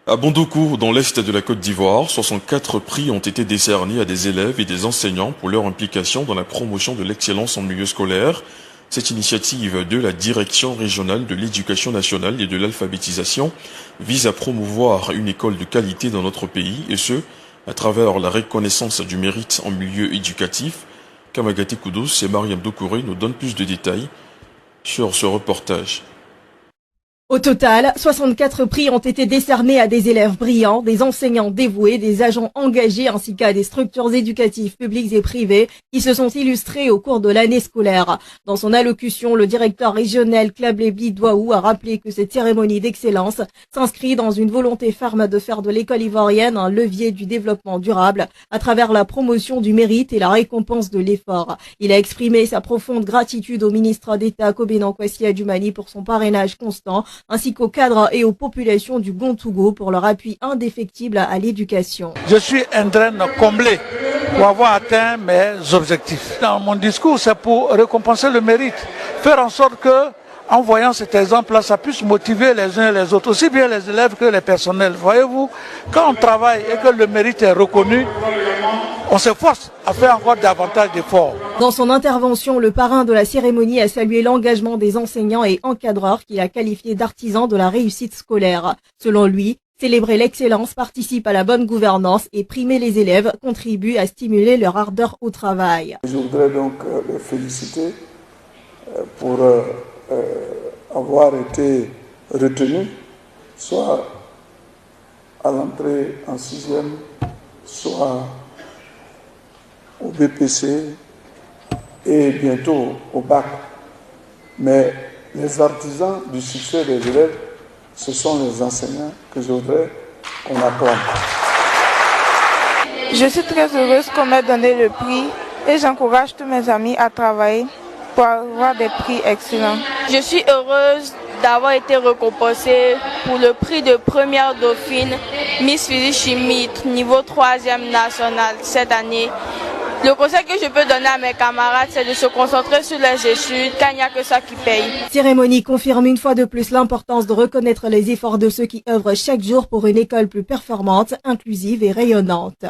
À Bondoukou, dans l'est de la Côte d'Ivoire, 64 prix ont été décernés à des élèves et des enseignants pour leur implication dans la promotion de l'excellence en milieu scolaire. Cette initiative de la Direction régionale de l'éducation nationale et de l'alphabétisation vise à promouvoir une école de qualité dans notre pays, et ce, à travers la reconnaissance du mérite en milieu éducatif. Kamagate Koudous et Mariam Doukouré nous donnent plus de détails sur ce reportage. Au total, 64 prix ont été décernés à des élèves brillants, des enseignants dévoués, des agents engagés ainsi qu'à des structures éducatives publiques et privées qui se sont illustrés au cours de l'année scolaire. Dans son allocution, le directeur régional Klablebi Douaou a rappelé que cette cérémonie d'excellence s'inscrit dans une volonté ferme de faire de l'école ivoirienne un levier du développement durable à travers la promotion du mérite et la récompense de l'effort. Il a exprimé sa profonde gratitude au ministre d'État Kobena Kwasi Adjumani pour son parrainage constant, ainsi qu'aux cadres et aux populations du Gontougo pour leur appui indéfectible à l'éducation. Je suis en train de combler pour avoir atteint mes objectifs. Dans mon discours, c'est pour récompenser le mérite, faire en sorte que, en voyant cet exemple-là, ça puisse motiver les uns et les autres, aussi bien les élèves que les personnels. Voyez-vous, quand on travaille et que le mérite est reconnu, on s'efforce à faire encore davantage d'efforts. Dans son intervention, le parrain de la cérémonie a salué l'engagement des enseignants et encadreurs qu'il a qualifiés d'artisans de la réussite scolaire. Selon lui, célébrer l'excellence participe à la bonne gouvernance et primer les élèves contribue à stimuler leur ardeur au travail. Je voudrais donc les féliciter pour avoir été retenus, soit à l'entrée en 6e, soit au BPC et bientôt au bac. Mais les artisans du succès des élèves, ce sont les enseignants que je voudrais qu'on acclame. Je suis très heureuse qu'on m'ait donné le prix et j'encourage tous mes amis à travailler pour avoir des prix excellents. Je suis heureuse d'avoir été récompensée pour le prix de première dauphine Miss Physique Chimie niveau 3e national cette année. Le conseil que je peux donner à mes camarades, c'est de se concentrer sur les études, car il n'y a que ça qui paye. Cérémonie confirme une fois de plus l'importance de reconnaître les efforts de ceux qui œuvrent chaque jour pour une école plus performante, inclusive et rayonnante.